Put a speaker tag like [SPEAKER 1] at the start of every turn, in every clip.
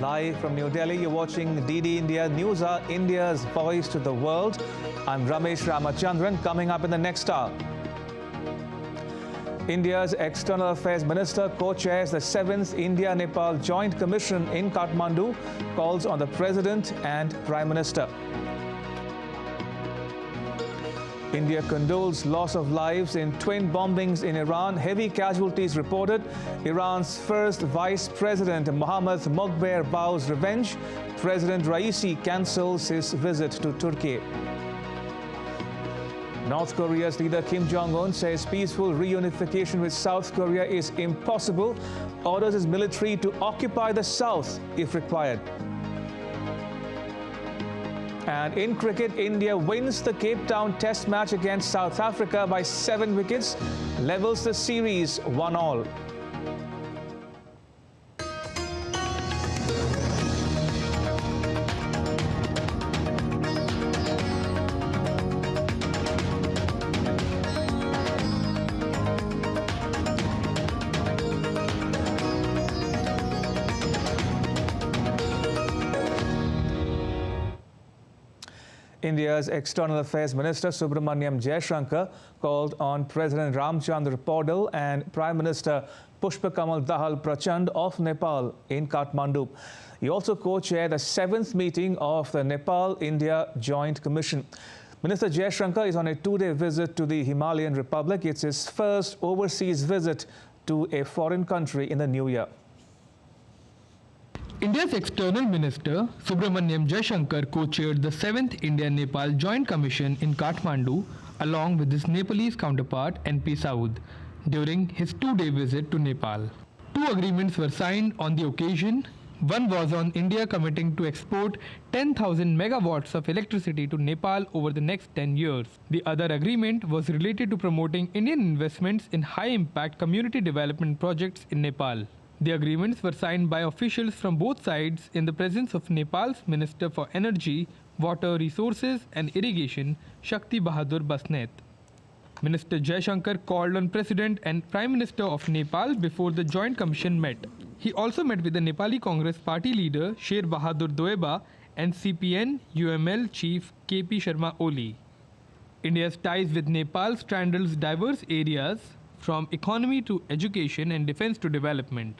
[SPEAKER 1] Live from New Delhi, you're watching DD India News Hour, India's voice to the world. I'm Ramesh Ramachandran. Coming up in the next hour, India's External Affairs Minister co-chairs the 7th India-Nepal Joint Commission in Kathmandu, calls on the President and Prime Minister. India condoles loss of lives in twin bombings in Iran. Heavy casualties reported. Iran's first Vice President Mohammad Moghber vows revenge. President Raisi cancels his visit to Turkey. North Korea's leader Kim Jong-un says peaceful reunification with South Korea is impossible. Orders his military to occupy the south if required. And in cricket, India wins the Cape Town Test match against South Africa by 7 wickets, levels the series 1-1. India's External Affairs Minister Subramaniam Jaishankar called on President Ramchandra Paudel and Prime Minister Pushpakamal Dahal Prachand of Nepal in Kathmandu. He also co-chaired the 7th meeting of the Nepal-India Joint Commission. Minister Jaishankar is on a 2-day visit to the Himalayan Republic. It's his first overseas visit to a foreign country in the new year.
[SPEAKER 2] India's External Minister Subramaniam Jaishankar co-chaired the 7th India-Nepal Joint Commission in Kathmandu along with his Nepalese counterpart NP Saud during his 2-day visit to Nepal. 2 agreements were signed on the occasion. One was on India committing to export 10,000 megawatts of electricity to Nepal over the next 10 years. The other agreement was related to promoting Indian investments in high-impact community development projects in Nepal. The agreements were signed by officials from both sides in the presence of Nepal's Minister for Energy, Water Resources and Irrigation, Shakti Bahadur Basnet. Minister Jaishankar called on President and Prime Minister of Nepal before the Joint Commission met. He also met with the Nepali Congress Party leader Sher Bahadur Doeba and CPN UML chief KP Sharma Oli. India's ties with Nepal straddles diverse areas from economy to education and defense to development.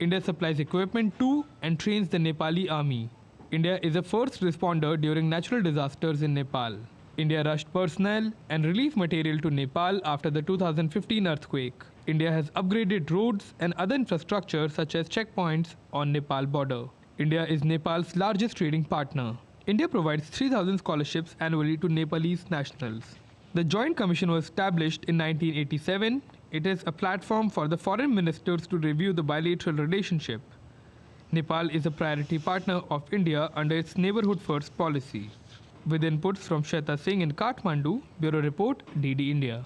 [SPEAKER 2] India supplies equipment to and trains the Nepali army. India is a first responder during natural disasters in Nepal. India rushed personnel and relief material to Nepal after the 2015 earthquake. India has upgraded roads and other infrastructure such as checkpoints on Nepal border. India is Nepal's largest trading partner. India provides 3,000 scholarships annually to Nepalese nationals. The Joint Commission was established in 1987. It is a platform for the foreign ministers to review the bilateral relationship. Nepal is a priority partner of India under its Neighborhood First policy. With inputs from Shweta Singh in Kathmandu, Bureau Report, DD India.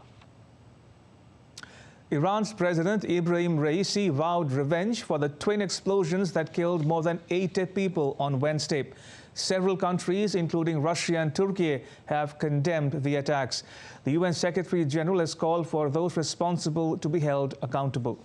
[SPEAKER 1] Iran's President Ibrahim Raisi vowed revenge for the twin explosions that killed more than 80 people on Wednesday. Several countries, including Russia and Turkey, have condemned the attacks. The UN Secretary General has called for those responsible to be held accountable.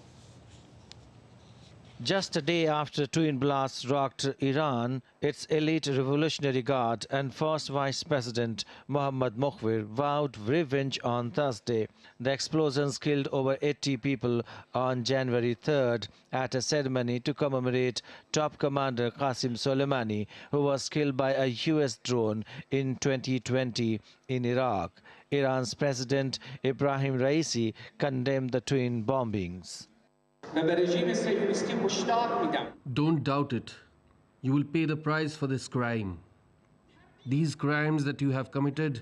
[SPEAKER 3] Just a day after twin blasts rocked Iran, its elite Revolutionary Guard and first Vice President Mohammad Moghber vowed revenge on Thursday. The explosions killed over 80 people on January 3rd at a ceremony to commemorate top commander Qasem Soleimani, who was killed by a US drone in 2020 in Iraq. Iran's President Ibrahim Raisi condemned the twin bombings.
[SPEAKER 4] Don't doubt it. You will pay the price for this crime. These crimes that you have committed,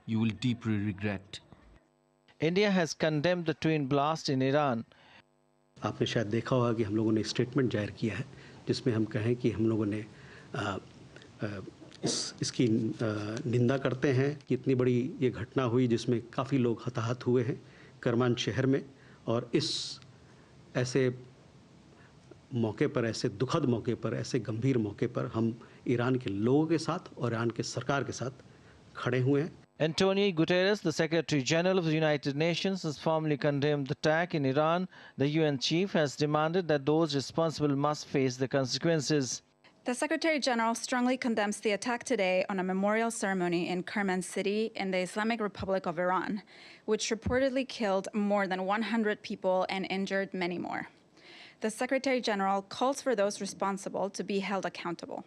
[SPEAKER 4] you will deeply regret.
[SPEAKER 3] India has condemned the twin blast in Iran.
[SPEAKER 5] आपने शायद देखा होगा कि हम लोगों ने statement जाहिर किया है जिसमें हम कहें कि हम लोगों ने इसकी निंदा करते हैं कि इतनी बड़ी ये घटना हुई जिसमें काफ़ी लोग हताहत हुए हैं करमान शहर में, और इस ऐसे मौके पर, ऐसे दुखद मौके पर, ऐसे गंभीर मौके पर हम ईरान के लोगों के साथ और ईरान के सरकार के साथ खड़े हुए हैं.
[SPEAKER 3] Antonio Guterres, the Secretary General of the United Nations, has formally condemned the attack in Iran. The UN chief has demanded that those responsible must face the consequences.
[SPEAKER 6] The Secretary General strongly condemns the attack today on a memorial ceremony in Kerman City in the Islamic Republic of Iran, which reportedly killed more than 100 people and injured many more. The Secretary General calls for those responsible to be held accountable.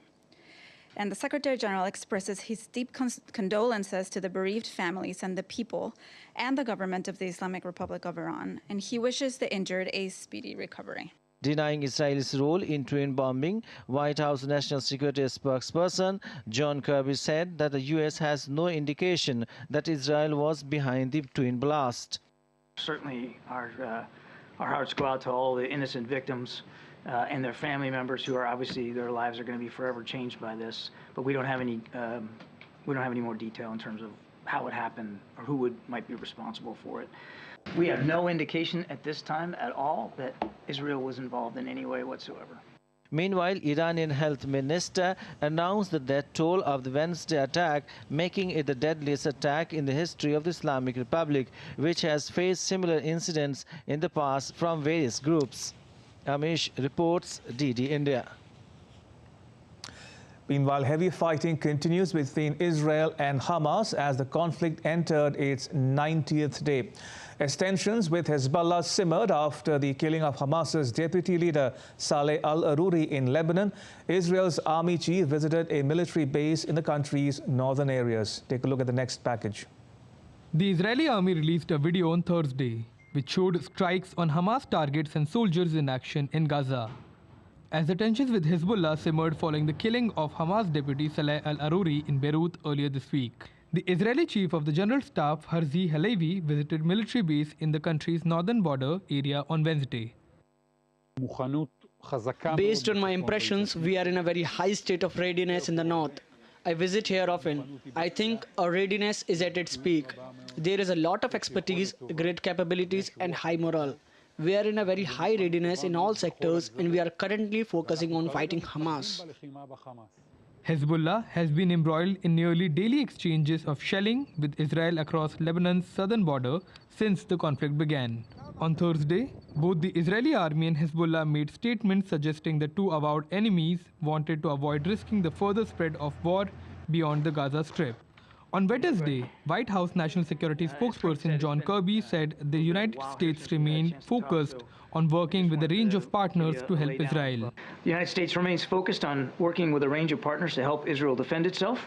[SPEAKER 6] And the Secretary General expresses his deep condolences to the bereaved families and the people and the government of the Islamic Republic of Iran, and he wishes the injured a speedy recovery.
[SPEAKER 3] Denying Israel's role in twin bombing, White House National Security spokesperson John Kirby said that the U.S. has no indication that Israel was behind the twin blast.
[SPEAKER 7] Certainly, our hearts go out to all the innocent victims and their family members who are obviously, their lives are going to be forever changed by this. But we don't have any more detail in terms of how it happened or who might be responsible for it. We have no indication at this time at all that Israel was involved in any way whatsoever.
[SPEAKER 3] Meanwhile, Iranian health minister announced the death toll of the Wednesday attack, making it the deadliest attack in the history of the Islamic Republic, which has faced similar incidents in the past from various groups. Amish reports, DD India.
[SPEAKER 1] Meanwhile, heavy fighting continues between Israel and Hamas as the conflict entered its 90th day. As tensions with Hezbollah simmered after the killing of Hamas's deputy leader Saleh al-Aruri in Lebanon, Israel's army chief visited a military base in the country's northern areas. Take a look at the next package.
[SPEAKER 2] The Israeli army released a video on Thursday, which showed strikes on Hamas targets and soldiers in action in Gaza. As the tensions with Hezbollah simmered following the killing of Hamas deputy Saleh al-Aruri in Beirut earlier this week. The Israeli chief of the General Staff, Herzi Halevi, visited military base in the country's northern border area on Wednesday.
[SPEAKER 8] Based on my impressions, we are in a very high state of readiness in the north. I visit here often. I think our readiness is at its peak. There is a lot of expertise, great capabilities, and high morale. We are in a very high readiness in all sectors, and we are currently focusing on fighting Hamas.
[SPEAKER 2] Hezbollah has been embroiled in nearly daily exchanges of shelling with Israel across Lebanon's southern border since the conflict began. On Thursday, both the Israeli army and Hezbollah made statements suggesting the two avowed enemies wanted to avoid risking the further spread of war beyond the Gaza Strip. On Wednesday, White House National Security spokesperson John Kirby said the United States remained focused on working with a range of partners to help Israel.
[SPEAKER 7] The United States remains focused on working with a range of partners to help Israel defend itself,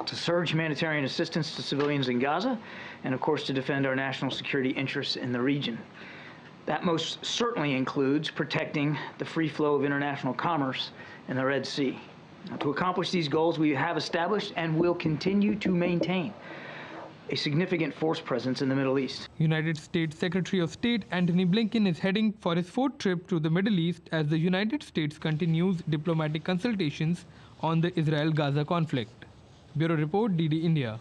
[SPEAKER 7] to surge humanitarian assistance to civilians in Gaza, and of course to defend our national security interests in the region. That most certainly includes protecting the free flow of international commerce in the Red Sea. Now, to accomplish these goals, we have established and will continue to maintain a significant force presence in the Middle East.
[SPEAKER 2] United States Secretary of State Antony Blinken is heading for his fourth trip to the Middle East as the United States continues diplomatic consultations on the Israel-Gaza conflict. Bureau Report, DD India.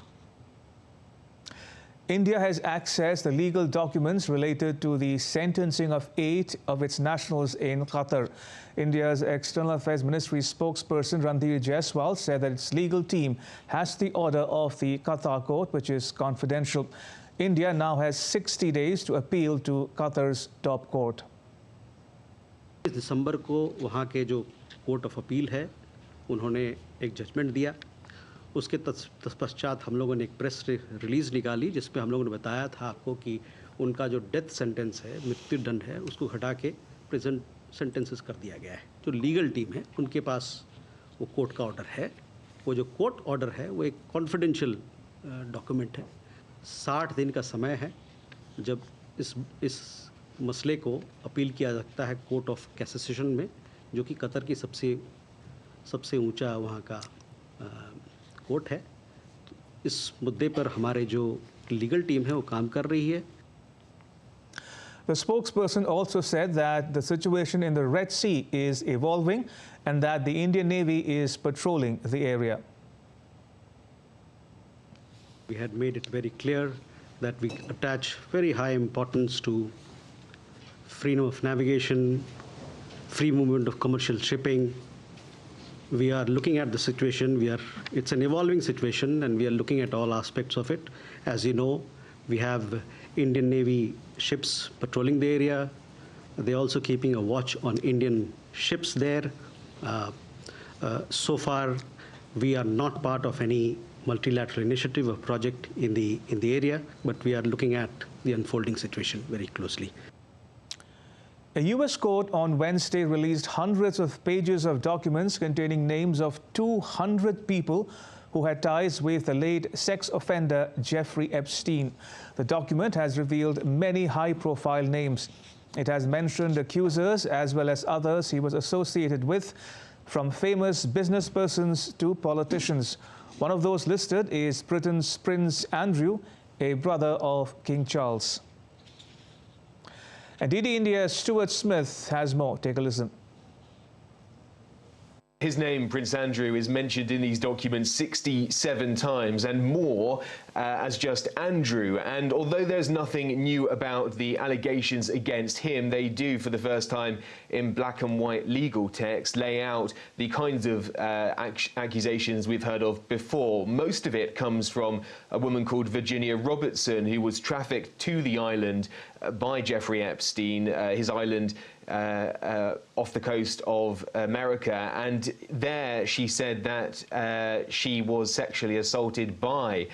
[SPEAKER 1] India has accessed the legal documents related to the sentencing of 8 of its nationals in Qatar. India's External Affairs Ministry spokesperson Ranveer Jaiswal said that its legal team has the order of the Qatar court, which is confidential. India now has 60 days to appeal to Qatar's top court.
[SPEAKER 5] इस दिसंबर को वहाँ के जो court of appeal है उन्होंने एक judgement दिया। उसके तत्पश्चात हम लोगों ने एक प्रेस रिलीज़ निकाली जिसमें हम लोगों ने बताया था आपको कि उनका जो डेथ सेंटेंस है, मृत्युदंड है, उसको हटा के प्रेजेंट सेंटेंसेस कर दिया गया है। जो लीगल टीम है उनके पास वो कोर्ट का ऑर्डर है। वो जो कोर्ट ऑर्डर है वो एक कॉन्फिडेंशियल डॉक्यूमेंट है। 60 दिन का समय है जब इस मसले को अपील किया सकता है कोर्ट ऑफ कैसेशन में, जो कि कतर की सबसे ऊंचा वहाँ का कोर्ट है। इस मुद्दे पर हमारे जो लीगल टीम है वो काम कर रही है।
[SPEAKER 1] The spokesperson also said that the situation in the Red Sea is evolving and that the Indian Navy is patrolling the area.
[SPEAKER 5] We had made it very clear that we attach very high importance to freedom of navigation, free movement of commercial shipping. We are looking at the situation. It's an evolving situation, and we are looking at all aspects of it. As you know, we have Indian Navy ships patrolling the area. They're also keeping a watch on Indian ships there. So far, we are not part of any multilateral initiative or project in the area, but we are looking at the unfolding situation very closely.
[SPEAKER 1] A U.S. court on Wednesday released hundreds of pages of documents containing names of 200 people who had ties with the late sex offender Jeffrey Epstein. The document has revealed many high-profile names. It has mentioned accusers as well as others he was associated with, from famous business persons to politicians. One of those listed is Britain's Prince Andrew, a brother of King Charles. And DD India's Stuart Smith has more. Take a listen.
[SPEAKER 9] His name, Prince Andrew, is mentioned in these documents 67 times and more as just Andrew. And although there's nothing new about the allegations against him, they do, for the first time in black and white legal text, lay out the kinds of accusations we've heard of before. Most of it comes from a woman called Virginia Robertson, who was trafficked to the island by Jeffrey Epstein, his island off the coast of America, and there she said that she was sexually assaulted by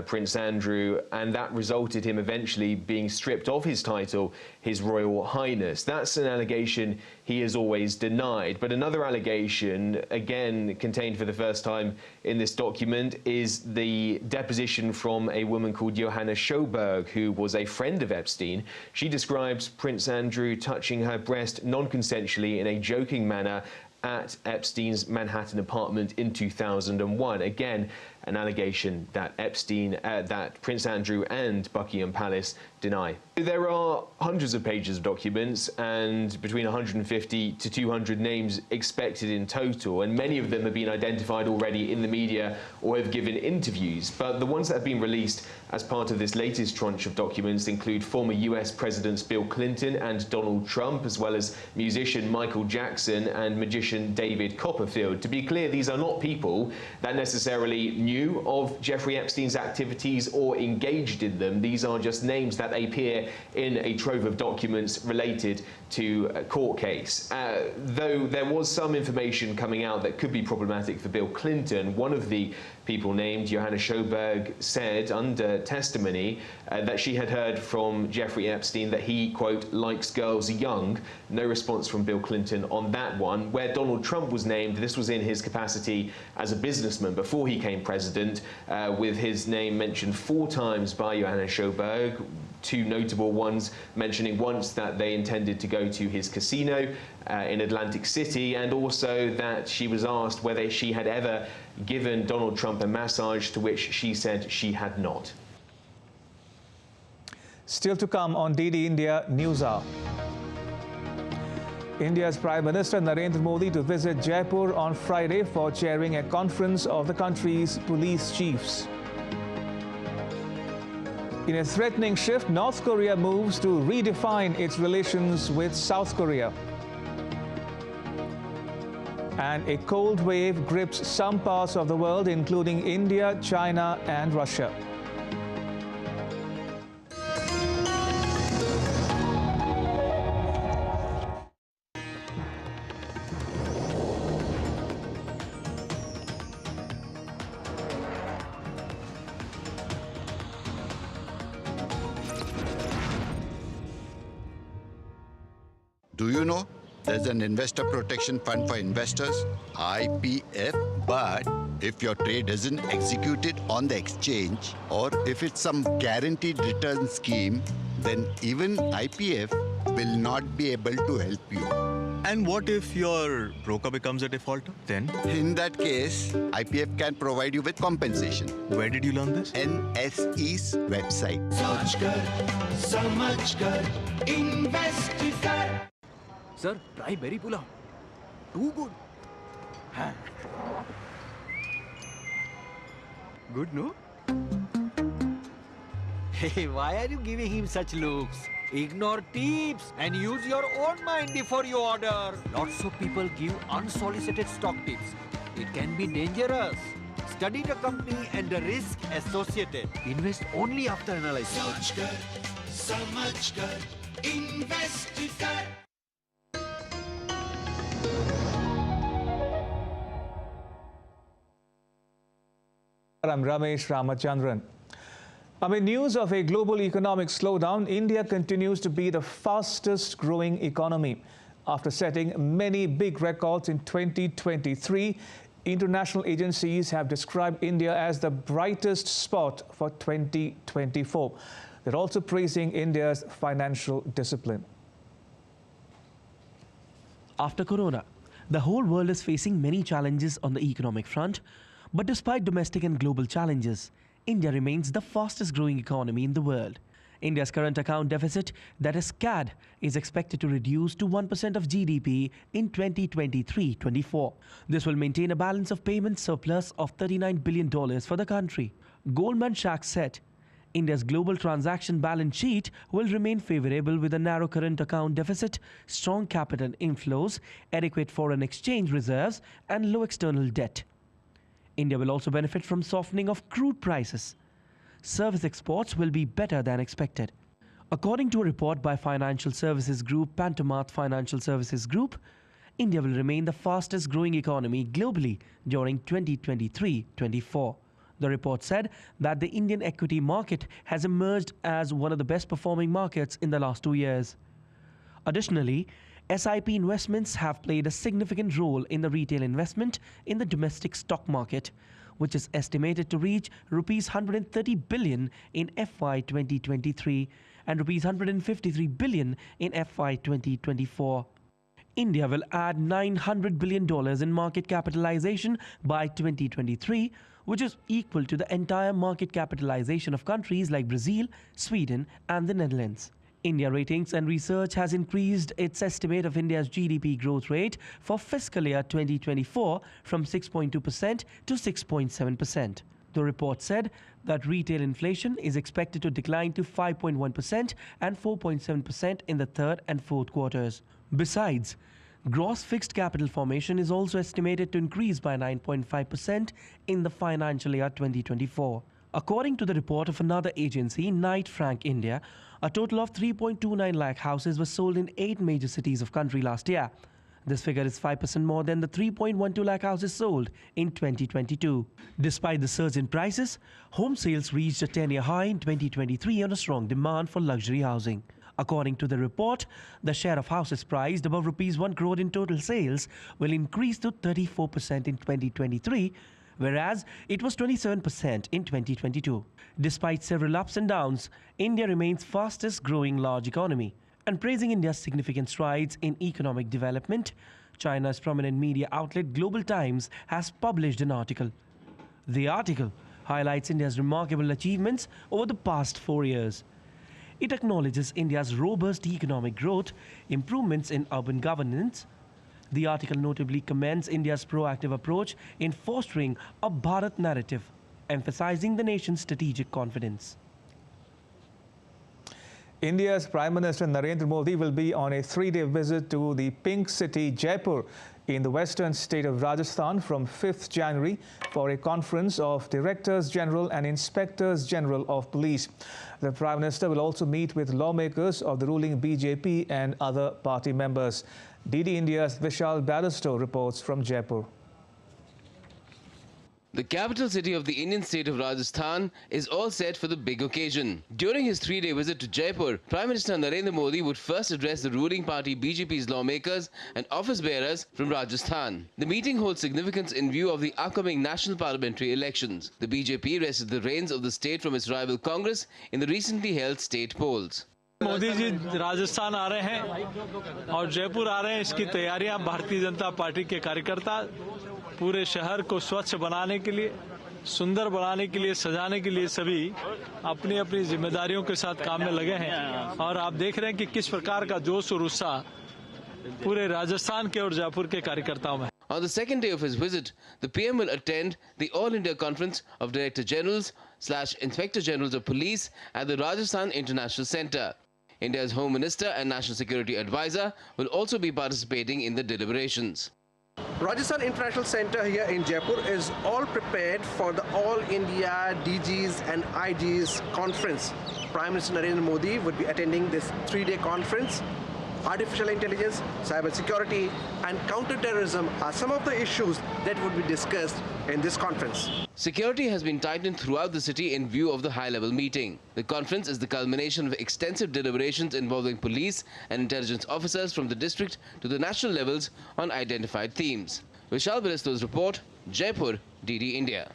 [SPEAKER 9] Prince Andrew, and that resulted him eventually being stripped of his title, His Royal Highness. That's an allegation he has always denied. But another allegation, again contained for the first time in this document, is the deposition from a woman called Johanna Sjoberg, who was a friend of Epstein. She describes Prince Andrew touching her breast non-consensually in a joking manner at Epstein's Manhattan apartment in 2001. Again, an allegation that that Prince Andrew and Buckingham Palace deny. There are hundreds of pages of documents and between 150 to 200 names expected in total, and many of them have been identified already in the media or have given interviews. But the ones that have been released as part of this latest tranche of documents include former US Presidents Bill Clinton and Donald Trump, as well as musician Michael Jackson and magician David Copperfield. To be clear, these are not people that necessarily knew of Jeffrey Epstein's activities or engaged in them. These are just names that appear in a trove of documents related to a court case. Though there was some information coming out that could be problematic for Bill Clinton, one of the people named, Johanna Sjoberg, said under testimony that she had heard from Jeffrey Epstein that he, quote, likes girls young. No response from Bill Clinton on that one. Where Donald Trump was named, this was in his capacity as a businessman before he became president, with his name mentioned 4 times by Johanna Sjoberg. 2 notable ones, mentioning once that they intended to go to his casino in Atlantic City, and also that she was asked whether she had ever given Donald Trump a massage, to which she said she had not.
[SPEAKER 1] Still to come on DD India News Hour. India's Prime Minister Narendra Modi to visit Jaipur on Friday for chairing a conference of the country's police chiefs. In a threatening shift, North Korea moves to redefine its relations with South Korea. And a cold wave grips some parts of the world, including India, China, and Russia.
[SPEAKER 10] Do you know there's an investor protection fund for investors, IPF, but if your trade isn't executed on the exchange or if it's some guaranteed return scheme, then even IPF will not be able to help you.
[SPEAKER 11] And what if your broker becomes a defaulter then?
[SPEAKER 10] In that case, IPF can provide you with compensation.
[SPEAKER 11] Where did you learn this?
[SPEAKER 10] NSE's website.
[SPEAKER 12] Sir, try berry pulao. Too good. Good, no? Hey, why are you giving him such looks? Ignore tips and use your own mind before you order. Lots of people give unsolicited stock tips. It can be dangerous. Study the company and the risk associated. Invest only after analysis. Invest.
[SPEAKER 1] I'm Ramesh Ramachandran. Amid news of a global economic slowdown, India continues to be the fastest growing economy. After setting many big records in 2023, international agencies have described India as the brightest spot for 2024. They're also praising India's financial discipline.
[SPEAKER 13] After Corona, the whole world is facing many challenges on the economic front, but despite domestic and global challenges, India remains the fastest growing economy in the world. India's current account deficit, that is CAD, is expected to reduce to 1% of GDP in 2023-24. This will maintain a balance of payments surplus of $39 billion for the country. Goldman Sachs said India's global transaction balance sheet will remain favorable with a narrow current account deficit, strong capital inflows, adequate foreign exchange reserves, and low external debt. India will also benefit from softening of crude prices. Service exports will be better than expected. According to a report by financial services group Pantomath Financial Services Group, India will remain the fastest growing economy globally during 2023-24. The report said that the Indian equity market has emerged as one of the best performing markets in the last 2 years. Additionally, SIP investments have played a significant role in the retail investment in the domestic stock market, which is estimated to reach Rs 130 billion in FY 2023 and Rs 153 billion in FY 2024. India will add $900 billion in market capitalization by 2023, which is equal to the entire market capitalization of countries like Brazil, Sweden, and the Netherlands. India Ratings and Research has increased its estimate of India's GDP growth rate for fiscal year 2024 from 6.2% to 6.7%. The report said that retail inflation is expected to decline to 5.1% and 4.7% in the third and fourth quarters. Besides, gross fixed capital formation is also estimated to increase by 9.5% in the financial year 2024. According to the report of another agency, Knight Frank India, a total of 3.29 lakh houses were sold in 8 major cities of country last year. This figure is 5% more than the 3.12 lakh houses sold in 2022. Despite the surge in prices, home sales reached a 10-year high in 2023 on a strong demand for luxury housing. According to the report, the share of houses priced above Rs 1 crore in total sales will increase to 34% in 2023, whereas it was 27% in 2022. Despite several ups and downs, India remains fastest growing large economy. And praising India's significant strides in economic development, China's prominent media outlet Global Times has published an article. The article highlights India's remarkable achievements over the past 4 years. It acknowledges India's robust economic growth, improvements in urban governance. The article notably commends India's proactive approach in fostering a Bharat narrative, emphasizing the nation's strategic confidence.
[SPEAKER 1] India's Prime Minister Narendra Modi will be on a 3-day visit to the Pink City, Jaipur, in the western state of Rajasthan from 5th January for a conference of Directors General and Inspectors General of Police. The Prime Minister will also meet with lawmakers of the ruling BJP and other party members. DD India's Vishal Baristo reports from Jaipur.
[SPEAKER 14] The capital city of the Indian state of Rajasthan is all set for the big occasion. During his 3-day visit to Jaipur, Prime Minister Narendra Modi would first address the ruling party BJP's lawmakers and office bearers from Rajasthan. The meeting holds significance in view of the upcoming national parliamentary elections. The BJP wrested the reins of the state from its rival Congress in the recently held state polls.
[SPEAKER 15] Modi ji Rajasthan आ रहे हैं और जयपुर आ रहे हैं। इसकी तैयारियां Bharatiya Janata party के कार्यकर्ता पूरे शहर को स्वच्छ बनाने के लिए, सुंदर बनाने के लिए, सजाने के लिए सभी अपनी अपनी जिम्मेदारियों के साथ काम में लगे हैं। और आप देख रहे हैं कि किस प्रकार का जोश और उत्साह पूरे राजस्थान के और जयपुर के कार्यकर्ताओं में।
[SPEAKER 14] On the second day of his visit, the PM will attend the All India Conference of Director Generals / Inspector Generals of Police at the Rajasthan International Centre. India's Home Minister and National Security Advisor will also be participating in the deliberations.
[SPEAKER 16] Rajasthan International Centre here in Jaipur is all prepared for the All India DGs and IGs conference. Prime Minister Narendra Modi would be attending this 3-day conference artificial intelligence, cybersecurity, and counterterrorism are some of the issues that would be discussed in this conference.
[SPEAKER 14] Security has been tightened throughout the city in view of the high-level meeting. The conference is the culmination of extensive deliberations involving police and intelligence officers from the district to the national levels on identified themes. Vishal Baristo's report, Jaipur, DD India.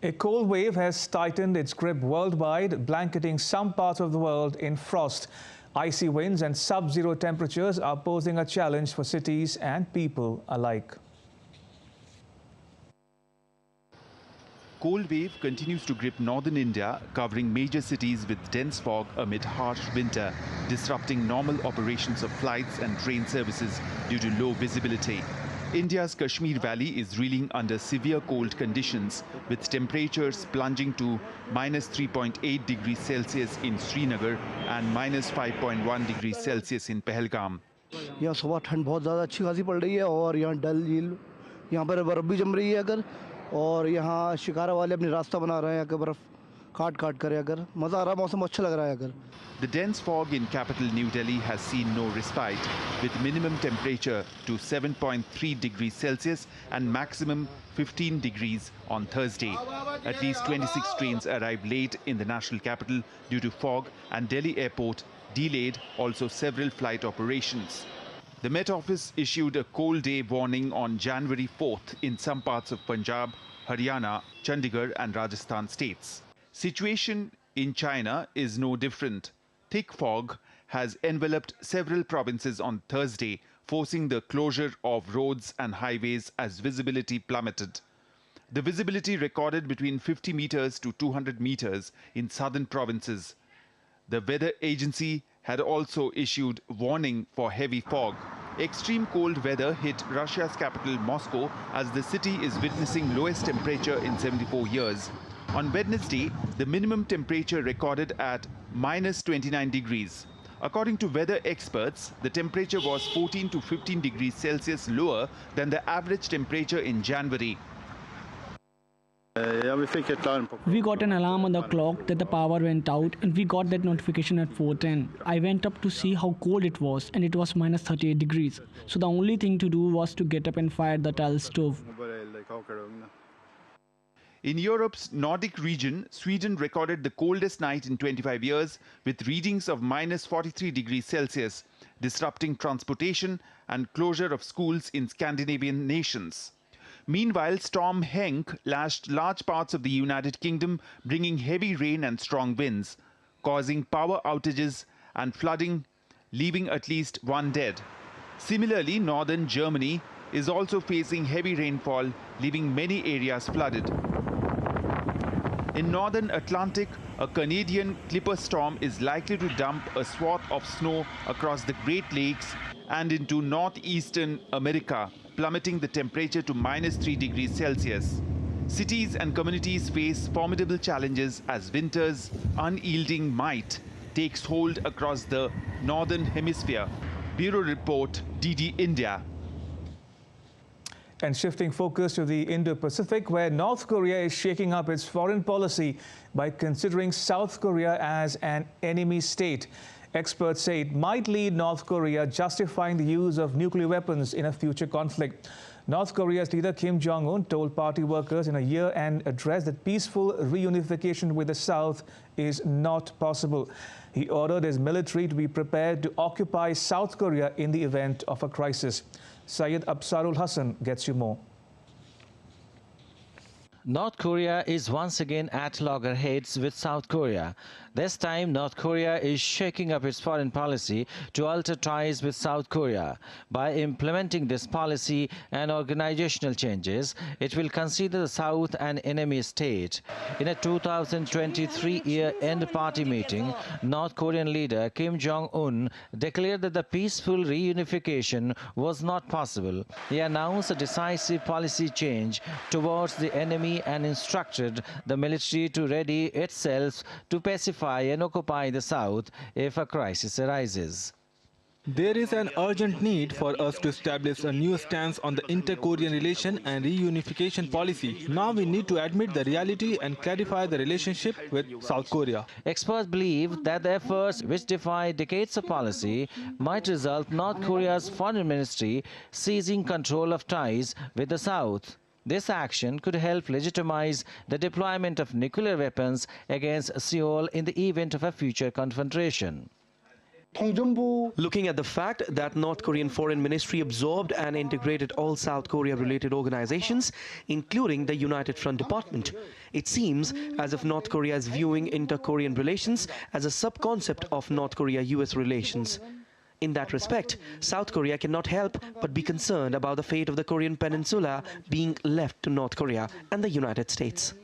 [SPEAKER 1] A cold wave has tightened its grip worldwide, blanketing some parts of the world in frost. Icy winds and sub-zero temperatures are posing a challenge for cities and people alike.
[SPEAKER 17] Cold wave continues to grip northern India, covering major cities with dense fog amid harsh winter, disrupting normal operations of flights and train services due to low visibility. India's Kashmir Valley is reeling under severe cold conditions, with temperatures plunging to -3.8 degrees Celsius in Srinagar and -5.1 degrees Celsius in Pahalgam.
[SPEAKER 18] यहाँ सुबह ठंड बहुत ज़्यादा अच्छी खासी पड़ रही है और यहाँ डल झील यहाँ पर बर्फ़ भी जम रही है अगर और यहाँ शिकारा वाले अपने रास्ता बना रहे हैं अगर बर्फ़ काट कर अगर मज़ा आ रहा है मौसम अच्छा लग रहा है अगर.
[SPEAKER 17] The dense fog in capital New Delhi has seen no respite, with minimum temperature to 7.3 degrees Celsius and maximum 15 degrees on Thursday. At least 26 trains arrived late in the national capital due to fog, and Delhi airport delayed also several flight operations. The Met Office issued a cold day warning on January 4th in some parts of Punjab, Haryana, Chandigarh and Rajasthan states. Situation in China is no different. Thick fog has enveloped several provinces on Thursday, forcing the closure of roads and highways as visibility plummeted. The visibility recorded between 50 meters to 200 meters in southern provinces. The weather agency had also issued warning for heavy fog. Extreme cold weather hit Russia's capital Moscow as the city is witnessing lowest temperature in 74 years. On Wednesday, the minimum temperature recorded at -29 degrees. According to weather experts, the temperature was 14 to 15 degrees Celsius lower than the average temperature in January.
[SPEAKER 8] We got an alarm on the clock that the power went out, and we got that notification at 4:10. I went up to see how cold it was, and it was -38 degrees. So the only thing to do was to get up and fire the tile stove.
[SPEAKER 17] In Europe's Nordic region, Sweden recorded the coldest night in 25 years with readings of -43 degrees Celsius, disrupting transportation and closure of schools in Scandinavian nations. Meanwhile, Storm Henk lashed large parts of the United Kingdom, bringing heavy rain and strong winds, causing power outages and flooding, leaving at least one dead. Similarly, northern Germany is also facing heavy rainfall, leaving many areas flooded. In northern Atlantic, a Canadian clipper storm is likely to dump a swath of snow across the Great Lakes and into northeastern America, plummeting the temperature to -3 degrees Celsius. Cities and communities face formidable challenges as winter's unyielding might takes hold across the northern hemisphere. Bureau Report, DD India.
[SPEAKER 1] And shifting focus to the Indo-Pacific, where North Korea is shaking up its foreign policy by considering South Korea as an enemy state. Experts say it might lead North Korea justifying the use of nuclear weapons in a future conflict. North Korea's leader Kim Jong-un told party workers in a year-end address that peaceful reunification with the South is not possible. He ordered his military to be prepared to occupy South Korea in the event of a crisis. Syed Absarul Hassan gets you more.
[SPEAKER 3] North Korea is once again at loggerheads with South Korea. This time, North Korea is shaking up its foreign policy to alter ties with South Korea. By implementing this policy and organizational changes, it will consider the South an enemy state. In a 2023 year-end party meeting, North Korean leader Kim Jong-un declared that the peaceful reunification was not possible. He announced a decisive policy change towards the enemy and instructed the military to ready itself to pacify and occupy the South if a crisis arises.
[SPEAKER 19] There is an urgent need for us to establish a new stance on the inter-Korean relation and reunification policy. Now we need to admit the reality and clarify the relationship with South Korea.
[SPEAKER 3] Experts believe that the efforts, which defy decades of policy, might result in North Korea's foreign ministry seizing control of ties with the South. This action could help legitimize the deployment of nuclear weapons against Seoul in the event of a future confrontation.
[SPEAKER 13] Looking at the fact that North Korean Foreign Ministry absorbed and integrated all South Korea-related organizations, including the United Front Department, it seems as if North Korea is viewing inter-Korean relations as a sub-concept of North Korea-US relations. In that respect, South Korea cannot help but be concerned about the fate of the Korean Peninsula being left to North Korea and the United States.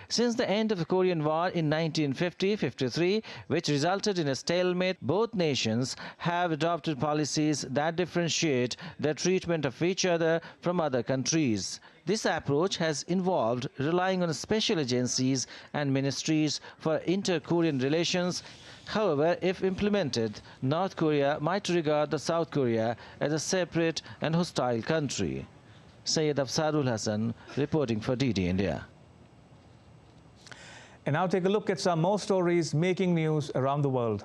[SPEAKER 3] Since the end of the Korean War in 1950-53, which resulted in a stalemate, both nations have adopted policies that differentiate their treatment of each other from other countries. This approach has involved relying on special agencies and ministries for inter-Korean relations. However, if implemented, North Korea might regard the South Korea as a separate and hostile country. Syed Afsarul Hassan reporting for DD India.
[SPEAKER 1] And now take a look at some more stories making news around the world.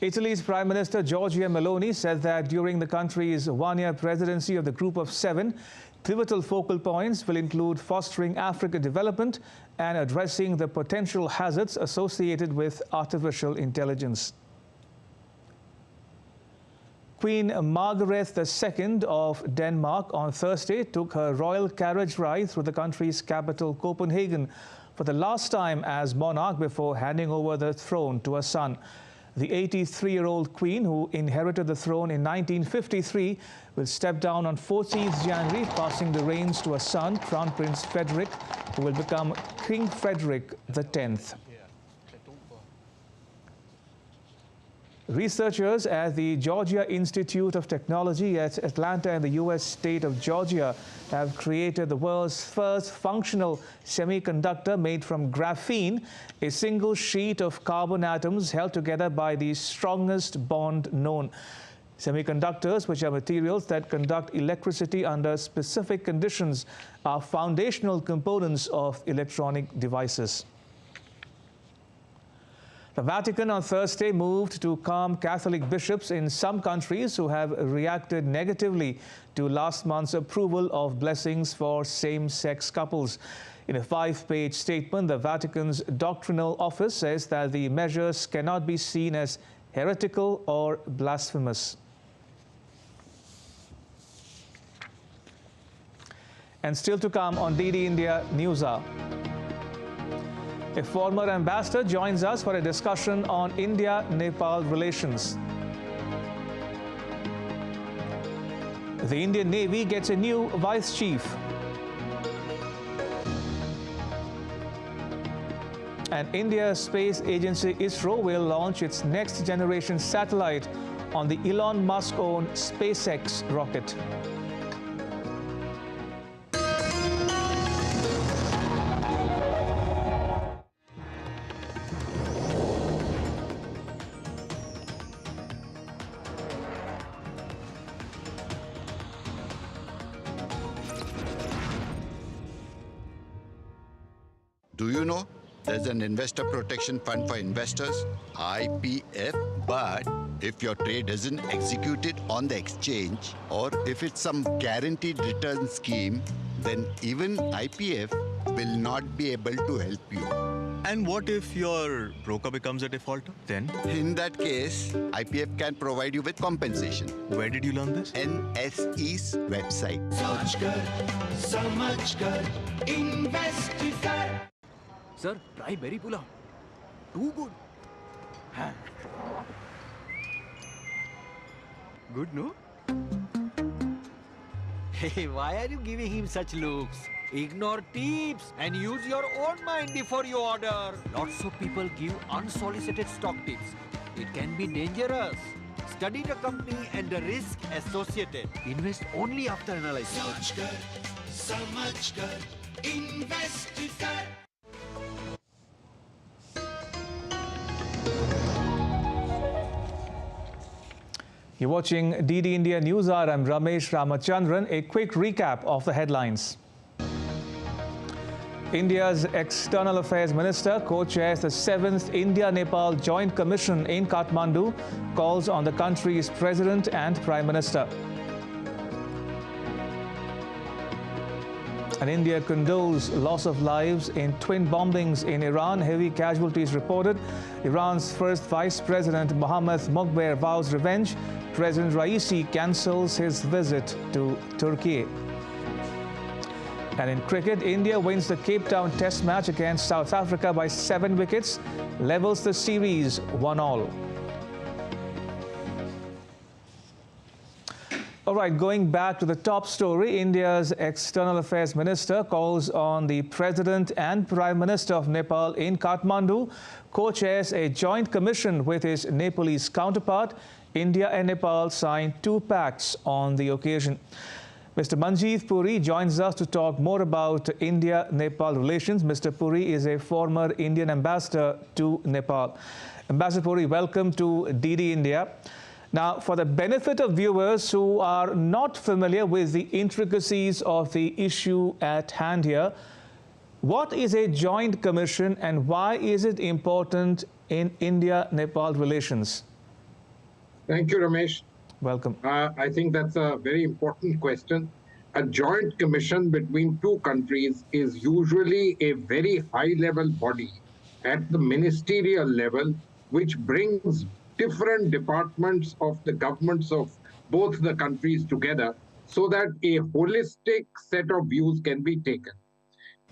[SPEAKER 1] Italy's Prime Minister Giorgia Meloni said that during the country's one-year presidency of the Group of Seven, pivotal focal points will include fostering Africa development and addressing the potential hazards associated with artificial intelligence. Queen Margaret II of Denmark on Thursday took her royal carriage ride through the country's capital, Copenhagen, for the last time as monarch before handing over the throne to her son. The 83-year-old queen, who inherited the throne in 1953, will step down on 14th January, passing the reins to her son, Crown Prince Frederick, who will become King Frederick X. Researchers at the Georgia Institute of Technology at Atlanta in the U.S. state of Georgia have created the world's first functional semiconductor made from graphene, a single sheet of carbon atoms held together by the strongest bond known. Semiconductors, which are materials that conduct electricity under specific conditions, are foundational components of electronic devices. The Vatican on Thursday moved to calm Catholic bishops in some countries who have reacted negatively to last month's approval of blessings for same-sex couples. In a 5-page statement, the Vatican's doctrinal office says that the measures cannot be seen as heretical or blasphemous. And still to come on DD India News Hour. A former ambassador joins us for a discussion on India-Nepal relations. The Indian Navy gets a new vice chief. And India's space agency ISRO will launch its next generation satellite on the Elon Musk-owned SpaceX rocket.
[SPEAKER 10] Do you know there's an investor protection fund for investors, IPF, but if your trade isn't executed on the exchange or if it's some guaranteed return scheme, then even IPF will not be able to help you.
[SPEAKER 11] And what if your broker becomes a defaulter? Then?
[SPEAKER 10] In that case, IPF can provide you with compensation.
[SPEAKER 11] Where did you learn this?
[SPEAKER 10] NSE's website.
[SPEAKER 12] Sir, try berry pulao. Too good. Good, no? Hey, why are you giving him such looks? Ignore tips and use your own mind before you order. Lots of people give unsolicited stock tips. It can be dangerous. Study the company and the risk associated. Invest only after analysis.
[SPEAKER 1] You're watching DD India News Hour. I'm Ramesh Ramachandran. A quick recap of the headlines. India's External Affairs Minister co-chairs the 7th India-Nepal Joint Commission in Kathmandu, calls on the country's President and Prime Minister. And India condoles loss of lives in twin bombings in Iran. Heavy casualties reported. Iran's first Vice President Mohammad Mokhber vows revenge. President Raisi cancels his visit to Turkey. And in cricket, India wins the Cape Town Test match against South Africa by 7 wickets, levels the series 1-1. All right, going back to the top story, India's External Affairs Minister calls on the President and Prime Minister of Nepal in Kathmandu, co-chairs a joint commission with his Nepalese counterpart. India and Nepal signed 2 pacts on the occasion. Mr. Manjeet Puri joins us to talk more about India-Nepal relations. Mr. Puri is a former Indian ambassador to Nepal. Ambassador Puri, welcome to DD India. Now, for the benefit of viewers who are not familiar with the intricacies of the issue at hand here, what is a joint commission and why is it important in India-Nepal relations?
[SPEAKER 20] Thank you, Ramesh.
[SPEAKER 1] Welcome.
[SPEAKER 20] I think that's a very important question. A joint commission between 2 countries is usually a very high-level body at the ministerial level, which brings different departments of the governments of both the countries together so that a holistic set of views can be taken.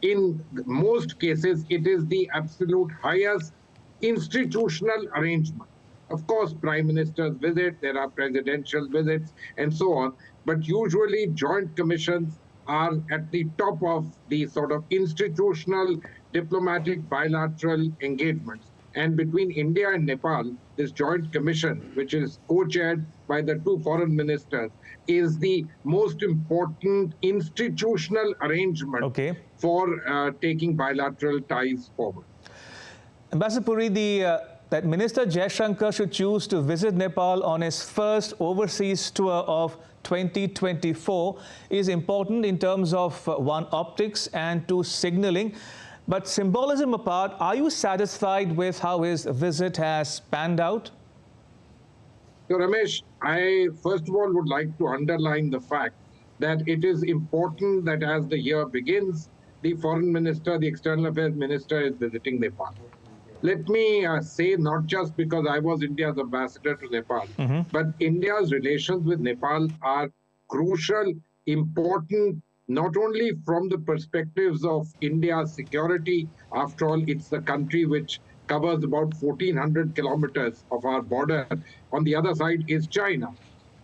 [SPEAKER 20] In most cases, it is the absolute highest institutional arrangement. Of course, prime ministers visit, there are presidential visits, and so on. But usually, joint commissions are at the top of the sort of institutional, diplomatic, bilateral engagements. And between India and Nepal, this joint commission, which is co-chaired by the 2 foreign ministers, is the most important institutional arrangement for taking bilateral ties forward.
[SPEAKER 1] Ambassador Puri, that Minister Jaishankar should choose to visit Nepal on his first overseas tour of 2024 is important in terms of 1, optics, and 2, signaling. But symbolism apart, are you satisfied with how his visit has panned out?
[SPEAKER 20] So, Ramesh, I first of all would like to underline the fact that it is important that as the year begins, the foreign minister, the external affairs minister is visiting Nepal. Let me say, not just because I was India's ambassador to Nepal, but India's relations with Nepal are crucial, important, not only from the perspectives of India's security. After all, it's the country which covers about 1,400 kilometers of our border. On the other side is China.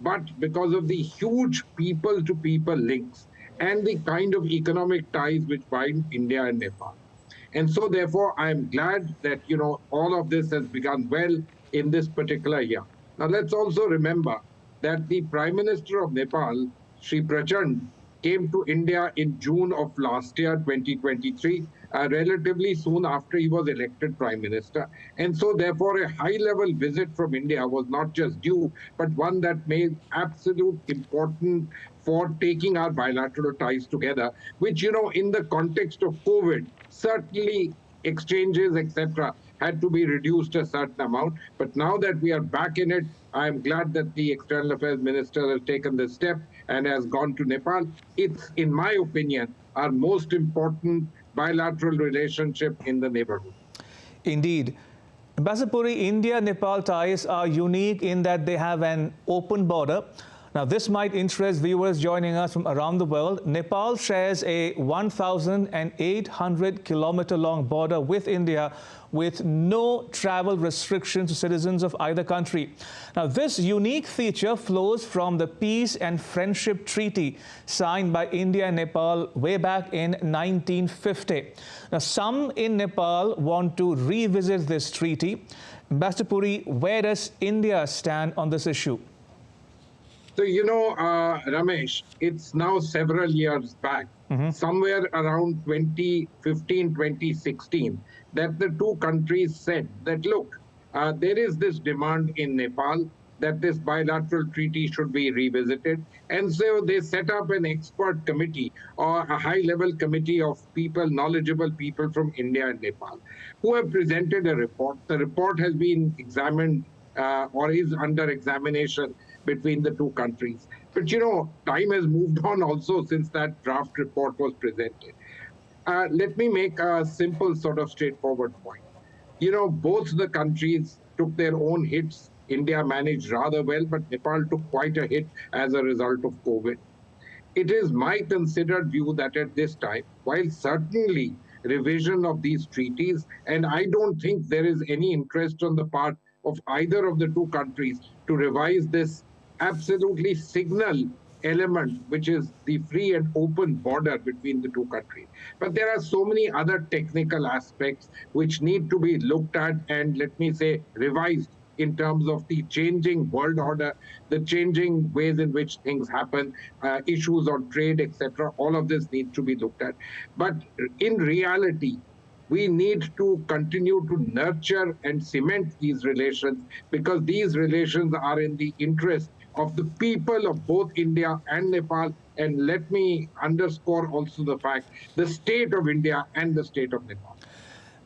[SPEAKER 20] But because of the huge people-to-people links and the kind of economic ties which bind India and Nepal. And so, therefore, I'm glad that, all of this has begun well in this particular year. Now, let's also remember that the Prime Minister of Nepal, Sri Prachand, came to India in June of last year, 2023, relatively soon after he was elected Prime Minister. And so, therefore, a high-level visit from India was not just due, but one that made absolute importance for taking our bilateral ties together, which, in the context of COVID, certainly exchanges, etc., had to be reduced a certain amount. But now that we are back in it, I'm glad that the External Affairs Minister has taken this step and has gone to Nepal. It's, in my opinion, our most important bilateral relationship in the neighborhood.
[SPEAKER 1] Indeed. Ambassador Puri, India-Nepal ties are unique in that they have an open border. Now, this might interest viewers joining us from around the world. Nepal shares a 1,800-kilometer-long border with India with no travel restrictions to citizens of either country. Now, this unique feature flows from the Peace and Friendship Treaty signed by India and Nepal way back in 1950. Now, some in Nepal want to revisit this treaty. Ambassador Puri, where does India stand on this issue?
[SPEAKER 20] So, Ramesh, it's now several years back, somewhere around 2015, 2016, that the 2 countries said that, look, there is this demand in Nepal that this bilateral treaty should be revisited. And so they set up an expert committee or a high-level committee of people, knowledgeable people from India and Nepal, who have presented a report. The report has been examined or is under examination between the two countries. But time has moved on also since that draft report was presented. Let me make a simple sort of straightforward point. Both the countries took their own hits. India managed rather well, but Nepal took quite a hit as a result of COVID. It is my considered view that at this time, while certainly revision of these treaties, and I don't think there is any interest on the part of either of the two countries to revise this absolutely signal element, which is the free and open border between the two countries. But there are so many other technical aspects which need to be looked at and, let me say, revised in terms of the changing world order, the changing ways in which things happen, issues on trade, etc. All of this needs to be looked at. But in reality, we need to continue to nurture and cement these relations, because these relations are in the interest of the people of both India and Nepal. And let me underscore also the fact, the state of India and the state of Nepal.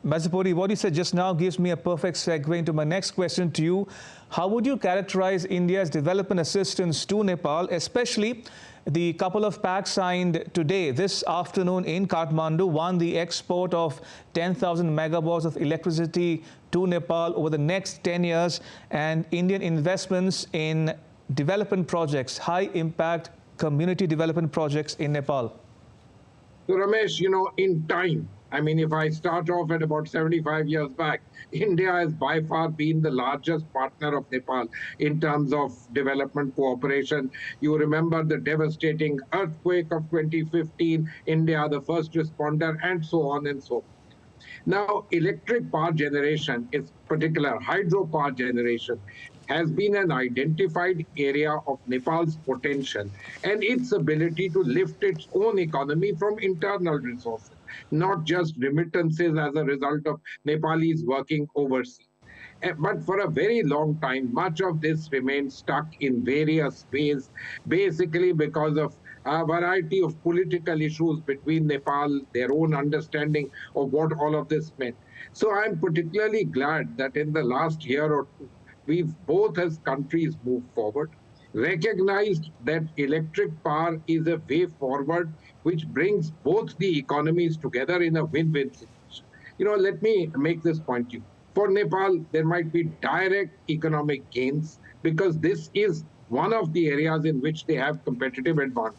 [SPEAKER 1] Mazapuri, what you said just now gives me a perfect segue into my next question to you. How would you characterize India's development assistance to Nepal, especially the couple of pacts signed today, this afternoon in Kathmandu, one, the export of 10,000 megawatts of electricity to Nepal over the next 10 years, and Indian investments in development projects, high-impact community development projects in Nepal?
[SPEAKER 20] So, Ramesh, in time, if I start off at about 75 years back, India has by far been the largest partner of Nepal in terms of development cooperation. You remember the devastating earthquake of 2015, India, the first responder, and so on and so forth. Now, electric power generation, in particular hydropower generation, has been an identified area of Nepal's potential and its ability to lift its own economy from internal resources, not just remittances as a result of Nepalis working overseas. But for a very long time, much of this remained stuck in various ways, basically because of a variety of political issues between Nepal, their own understanding of what all of this meant. So I'm particularly glad that in the last year or two, we've both as countries moved forward, recognized that electric power is a way forward which brings both the economies together in a win-win situation. Let me make this point to you. For Nepal, there might be direct economic gains because this is one of the areas in which they have competitive advantage.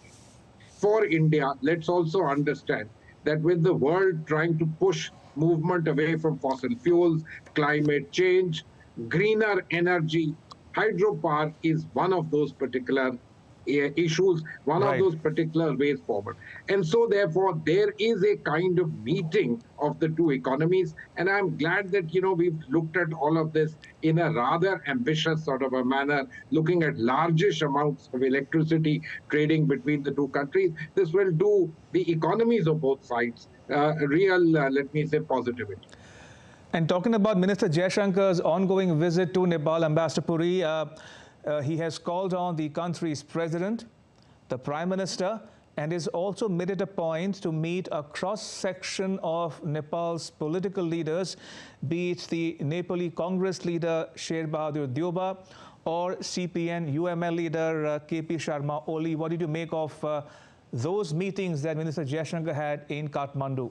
[SPEAKER 20] For India, let's also understand that with the world trying to push movement away from fossil fuels, climate change, greener energy, hydropower is one of those particular issues, one of those particular ways forward. And so therefore, there is a kind of meeting of the two economies. And I'm glad that, we've looked at all of this in a rather ambitious sort of a manner, looking at largish amounts of electricity trading between the two countries. This will do the economies of both sides real, let me say, positivity.
[SPEAKER 1] And talking about Minister Jaishankar's ongoing visit to Nepal, Ambassador Puri, he has called on the country's president, the Prime Minister, and has also made it a point to meet a cross-section of Nepal's political leaders, be it the Nepali Congress leader Sher Bahadur Deuba or CPN UML leader KP Sharma Oli. What did you make of those meetings that Minister Jaishankar had in Kathmandu?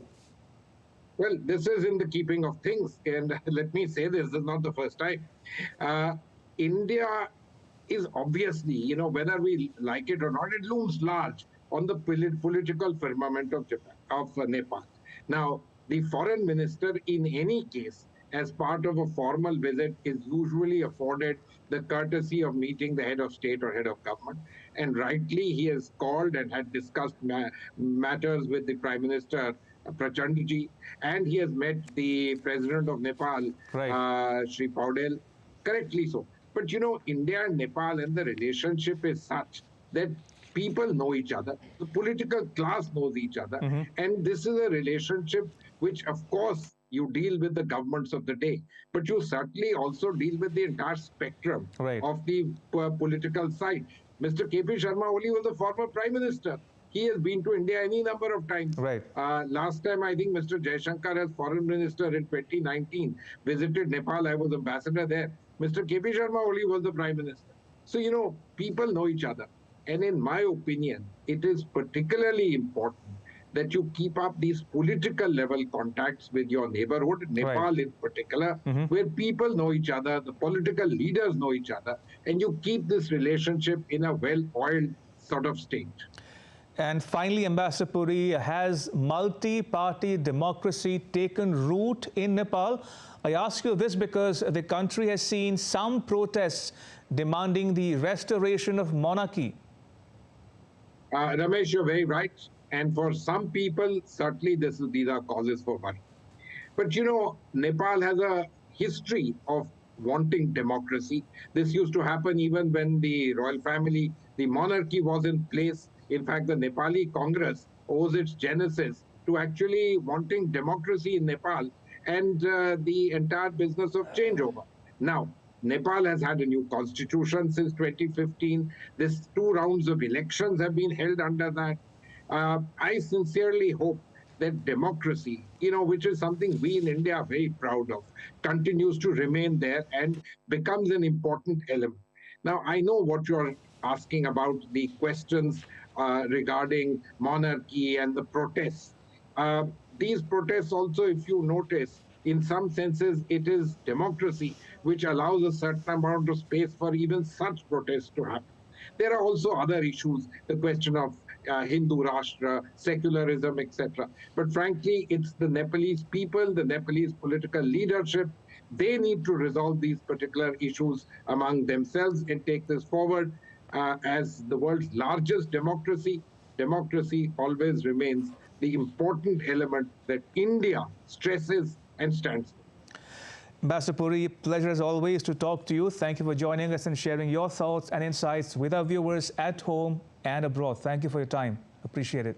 [SPEAKER 20] Well, this is in the keeping of things. And let me say this is not the first time. India is obviously, whether we like it or not, it looms large on the political firmament of Nepal. Now, the foreign minister, in any case, as part of a formal visit, is usually afforded the courtesy of meeting the head of state or head of government. And rightly, he has called and had discussed matters with the Prime Minister, Prachandji, and he has met the President of Nepal, Shri Paudel, correctly so. But India and Nepal and the relationship is such that people know each other, the political class knows each other, and this is a relationship which, of course, you deal with the governments of the day, but you certainly also deal with the entire spectrum of the political side. Mr. KP Sharma Oli was the former Prime Minister. He has been to India any number of times. Last time, I think Mr. Jaishankar, as Foreign Minister in 2019, visited Nepal. I was ambassador there. Mr. KP Sharma Oli was the Prime Minister. So, you know, people know each other. And in my opinion, it is particularly important that you keep up these political level contacts with your neighborhood, Nepal in particular, where people know each other, the political leaders know each other, and you keep this relationship in a well-oiled sort of state.
[SPEAKER 1] And finally, Ambassador Puri, has multi-party democracy taken root in Nepal? I ask you this because the country has seen some protests demanding the restoration of monarchy.
[SPEAKER 20] Ramesh, you're very right. And for some people, certainly these are causes for worry. But you know, Nepal has a history of wanting democracy. This used to happen even when the royal family, the monarchy was in place. In fact, the Nepali Congress owes its genesis to actually wanting democracy in Nepal and the entire business of changeover. Now, Nepal has had a new constitution since 2015. These 2 rounds of elections have been held under that. I sincerely hope that democracy, you know, which is something we in India are very proud of, continues to remain there and becomes an important element. Now, I know what you're asking about, the questions regarding monarchy and the protests. These protests also, if you notice, in some senses, it is democracy which allows a certain amount of space for even such protests to happen. There are also other issues, the question of Hindu Rashtra, secularism, etc. But frankly, it's the Nepalese people, the Nepalese political leadership. They need to resolve these particular issues among themselves and take this forward. As the world's largest democracy, democracy always remains the important element that India stresses and stands for.
[SPEAKER 1] Ambassador Puri, pleasure as always to talk to you. Thank you for joining us and sharing your thoughts and insights with our viewers at home and abroad. Thank you for your time. Appreciate it.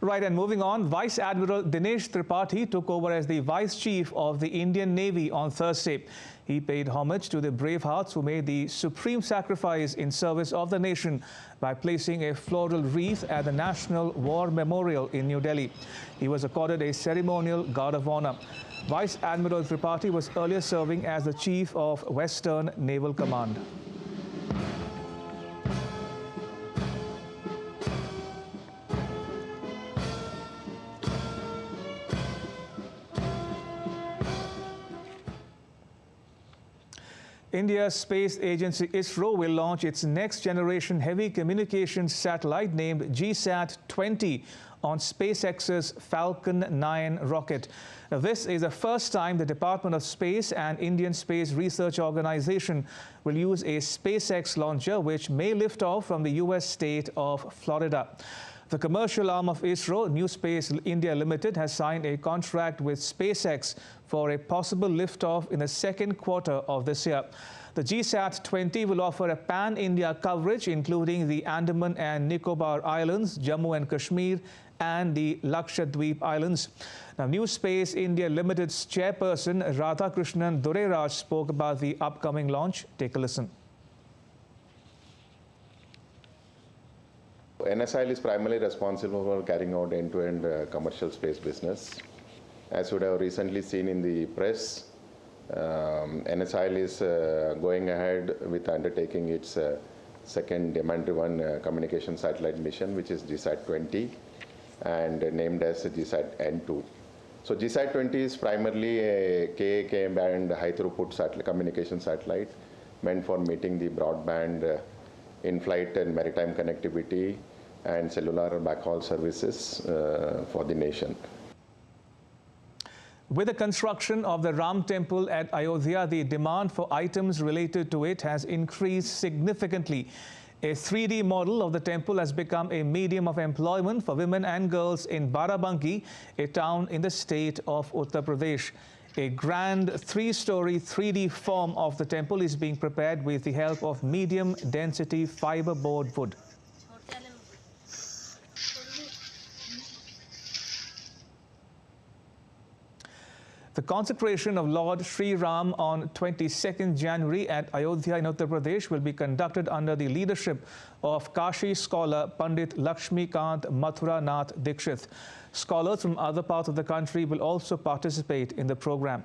[SPEAKER 1] Right, and moving on, Vice Admiral Dinesh Tripathi took over as the Vice Chief of the Indian Navy on Thursday. He paid homage to the brave hearts who made the supreme sacrifice in service of the nation by placing a floral wreath at the National War Memorial in New Delhi. He was accorded a ceremonial Guard of Honor. Vice Admiral Tripathi was earlier serving as the Chief of Western Naval Command. India's space agency ISRO will launch its next-generation heavy communications satellite named GSAT-20 on SpaceX's Falcon 9 rocket. Now, this is the first time the Department of Space and Indian Space Research Organization will use a SpaceX launcher, which may lift off from the U.S. state of Florida. The commercial arm of ISRO, New Space India Limited, has signed a contract with SpaceX for a possible liftoff in the second quarter of this year. The GSAT-20 will offer a pan-India coverage, including the Andaman and Nicobar Islands, Jammu and Kashmir, and the Lakshadweep Islands. Now, New Space India Limited's chairperson, Radhakrishnan Dureraj, spoke about the upcoming launch. Take a listen.
[SPEAKER 21] NSIL is primarily responsible for carrying out end-to-end commercial space business. As you would have recently seen in the press, NSIL is going ahead with undertaking its second demand-driven communication satellite mission, which is GSAT-20, and named as GSAT-N2. So GSAT-20 is primarily a Ka-band high-throughput communication satellite meant for meeting the broadband in-flight and maritime connectivity and cellular backhaul services for the nation.
[SPEAKER 1] With the construction of the Ram Temple at Ayodhya, the demand for items related to it has increased significantly. A 3D model of the temple has become a medium of employment for women and girls in Barabanki, a town in the state of Uttar Pradesh. A grand 3-story 3D form of the temple is being prepared with the help of medium-density fiberboard wood. The consecration of Lord Sri Ram on 22nd January at Ayodhya in Uttar Pradesh will be conducted under the leadership of Kashi scholar Pandit Lakshmikant Mathura Nath Dikshit. Scholars from other parts of the country will also participate in the program.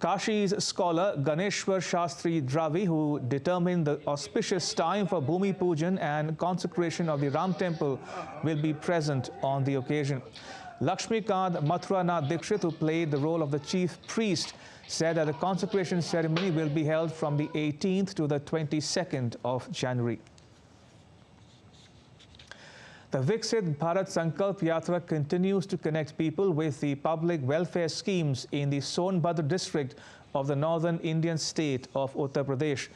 [SPEAKER 1] Kashi's scholar Ganeshwar Shastri Dravi, who determined the auspicious time for Bhumi Pujan and consecration of the Ram temple, will be present on the occasion. Lakshmikant Mathura Nath Dikshit, who played the role of the chief priest, said that the consecration ceremony will be held from the 18th to the 22nd of January. The Viksit Bharat Sankalp Yatra continues to connect people with the public welfare schemes in the Sonbhadra district of the northern Indian state of Uttar Pradesh.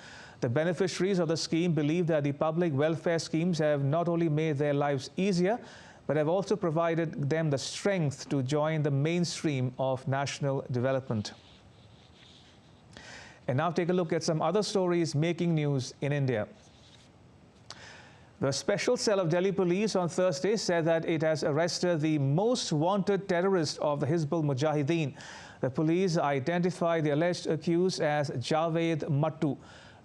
[SPEAKER 1] The beneficiaries of the scheme believe that the public welfare schemes have not only made their lives easier, but have also provided them the strength to join the mainstream of national development. And now take a look at some other stories making news in India. The Special Cell of Delhi Police on Thursday said that it has arrested the most wanted terrorist of the Hizbul Mujahideen. The police identified the alleged accused as Javed Mattu.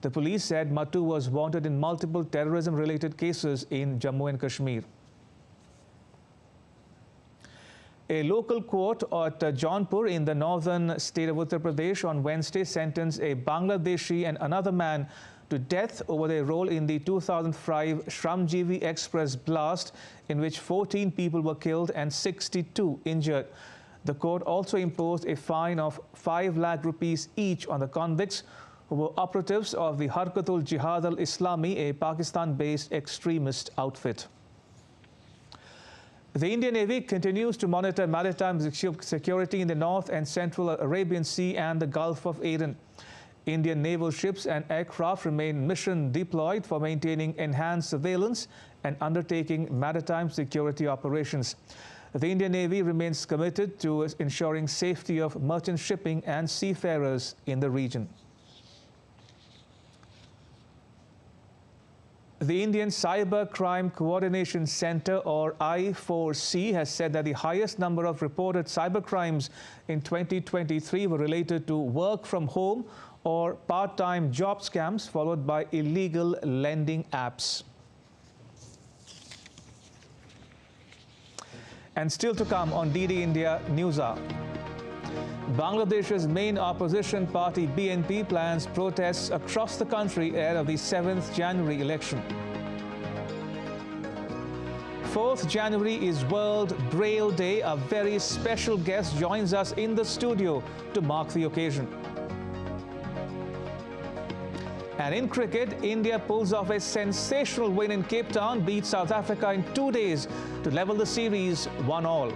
[SPEAKER 1] The police said Mattu was wanted in multiple terrorism-related cases in Jammu and Kashmir. A local court at Jaunpur in the northern state of Uttar Pradesh on Wednesday sentenced a Bangladeshi and another man to death over their role in the 2005 Shramjeevi Express blast, in which 14 people were killed and 62 injured. The court also imposed a fine of 5 lakh rupees each on the convicts, who were operatives of the Harkatul Jihad al-Islami, a Pakistan-based extremist outfit. The Indian Navy continues to monitor maritime security in the North and Central Arabian Sea and the Gulf of Aden. Indian naval ships and aircraft remain mission deployed for maintaining enhanced surveillance and undertaking maritime security operations. The Indian Navy remains committed to ensuring safety of merchant shipping and seafarers in the region. The Indian Cyber Crime Coordination Center, or I4C, has said that the highest number of reported cyber crimes in 2023 were related to work from home or part-time job scams, followed by illegal lending apps. And still to come on DD India News Hour. Bangladesh's main opposition party BNP plans protests across the country ahead of the 7th January election. 4th January is World Braille Day. A very special guest joins us in the studio to mark the occasion. And in cricket, India pulls off a sensational win in Cape Town, beats South Africa in 2 days to level the series 1-1.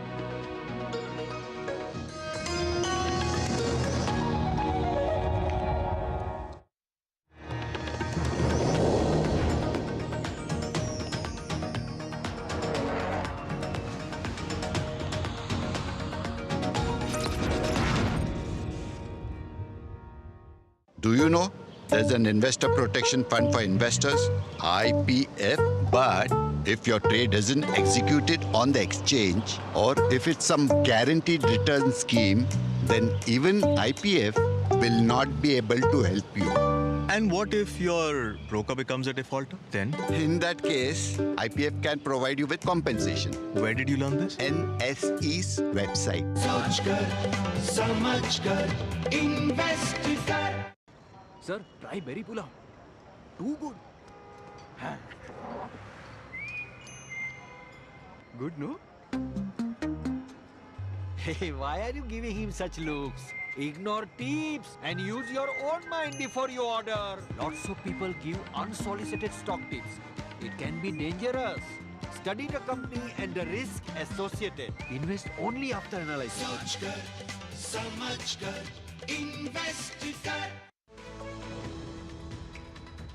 [SPEAKER 10] Do you know there's an investor protection fund for investors, IPF, but if your trade isn't executed on the exchange or if it's some guaranteed return scheme, then even IPF will not be able to help you.
[SPEAKER 11] And what if your broker becomes a defaulter? Then?
[SPEAKER 10] In that case, IPF can provide you with compensation.
[SPEAKER 11] Where did you learn this?
[SPEAKER 10] NSE's website.
[SPEAKER 12] Sir, try berry pulao. Too good. Good, no? Hey, why are you giving him such looks? Ignore tips and use your own mind before you order. Lots of people give unsolicited stock tips. It can be dangerous. Study the company and the risk associated. Invest only after analysis.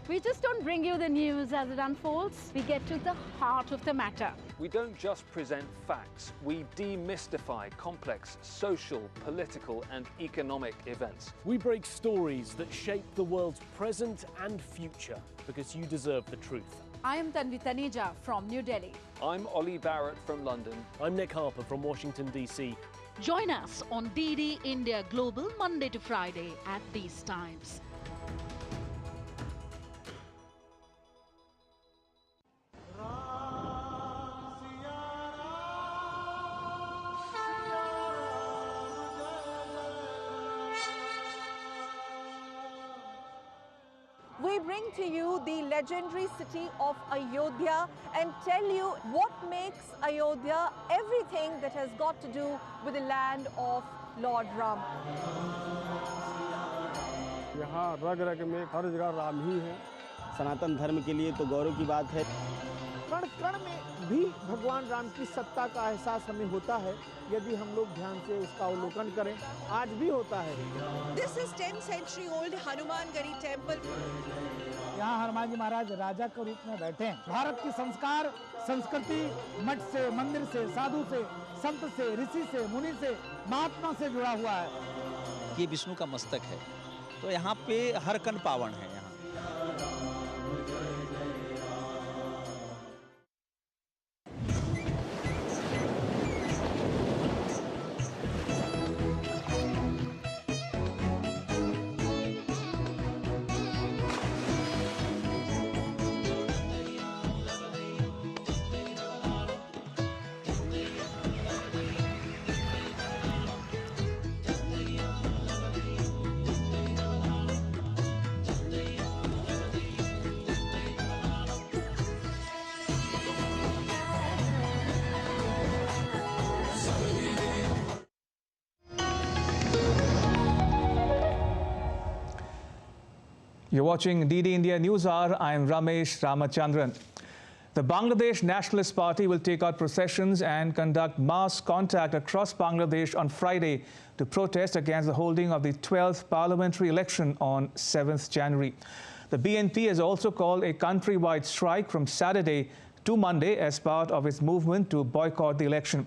[SPEAKER 4] We just don't bring you the news as it unfolds. We get to the heart of the matter.
[SPEAKER 22] We don't just present facts. We demystify complex social, political and economic events.
[SPEAKER 23] We break stories that shape the world's present and future because you deserve the truth.
[SPEAKER 4] I am Tanvi Taneja from New Delhi.
[SPEAKER 22] I'm Ollie Barrett from London.
[SPEAKER 23] I'm Nick Harper from Washington, D.C.
[SPEAKER 4] Join us on DD India Global Monday to Friday at these times.
[SPEAKER 2] We bring to you the legendary city of Ayodhya and tell you what makes Ayodhya everything that has got to do with the land of Lord Ram.
[SPEAKER 6] यहाँ रग रग में हर जगह राम ही है। सनातन धर्म के लिए तो गौरव की बात है। कण कण में भी भगवान राम की सत्ता का एहसास हमें होता है यदि हम लोग ध्यान से उसका अवलोकन करें। आज भी होता है।
[SPEAKER 2] This is 10th century old Hanumangadi temple.
[SPEAKER 7] यहाँ हनुमान जी महाराज राजा के रूप में बैठे हैं। भारत की संस्कार, संस्कृति मठ से, मंदिर से, साधु से, संत से, ऋषि से, मुनि से, महात्मा से जुड़ा हुआ है।
[SPEAKER 24] ये विष्णु का मस्तक है, तो यहाँ पे हर कण पावन है।
[SPEAKER 1] You're watching DD India News Hour. I'm Ramesh Ramachandran. The Bangladesh Nationalist Party will take out processions and conduct mass contact across Bangladesh on Friday to protest against the holding of the 12th parliamentary election on 7th January. The BNP has also called a countrywide strike from Saturday to Monday as part of its movement to boycott the election.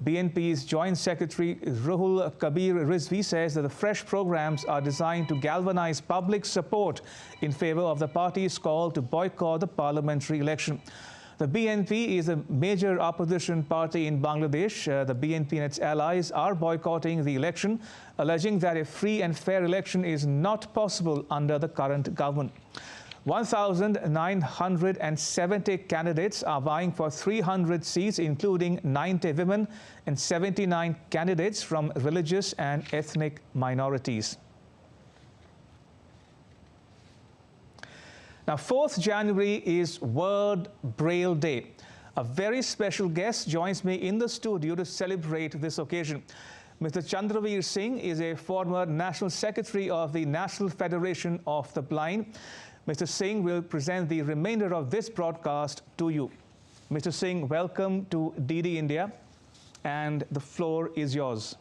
[SPEAKER 1] BNP's Joint Secretary Ruhul Kabir Rizvi says that the fresh programs are designed to galvanize public support in favor of the party's call to boycott the parliamentary election. The BNP is a major opposition party in Bangladesh. The BNP and its allies are boycotting the election, alleging that a free and fair election is not possible under the current government. 1,970 candidates are vying for 300 seats, including 90 women and 79 candidates from religious and ethnic minorities. Now, 4th January is World Braille Day. A very special guest joins me in the studio to celebrate this occasion. Mr. Chandraveer Singh is a former National Secretary of the National Federation of the Blind. Mr. Singh will present the remainder of this broadcast to you. Mr. Singh, welcome to DD India, and the floor is yours.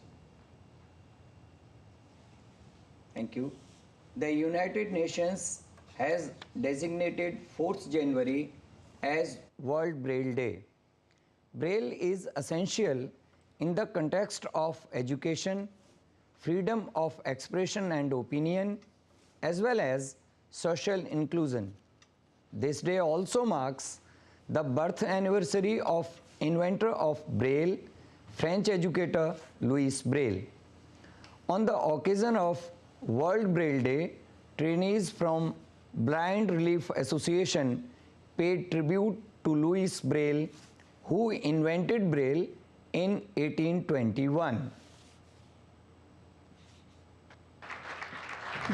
[SPEAKER 25] Thank you. The United Nations has designated 4th January as World Braille Day. Braille is essential in the context of education, freedom of expression and opinion, as well as social inclusion. This day also marks the birth anniversary of inventor of Braille, French educator Louis Braille. On the occasion of World Braille Day, trainees from Blind Relief Association paid tribute to Louis Braille, who invented Braille in 1821.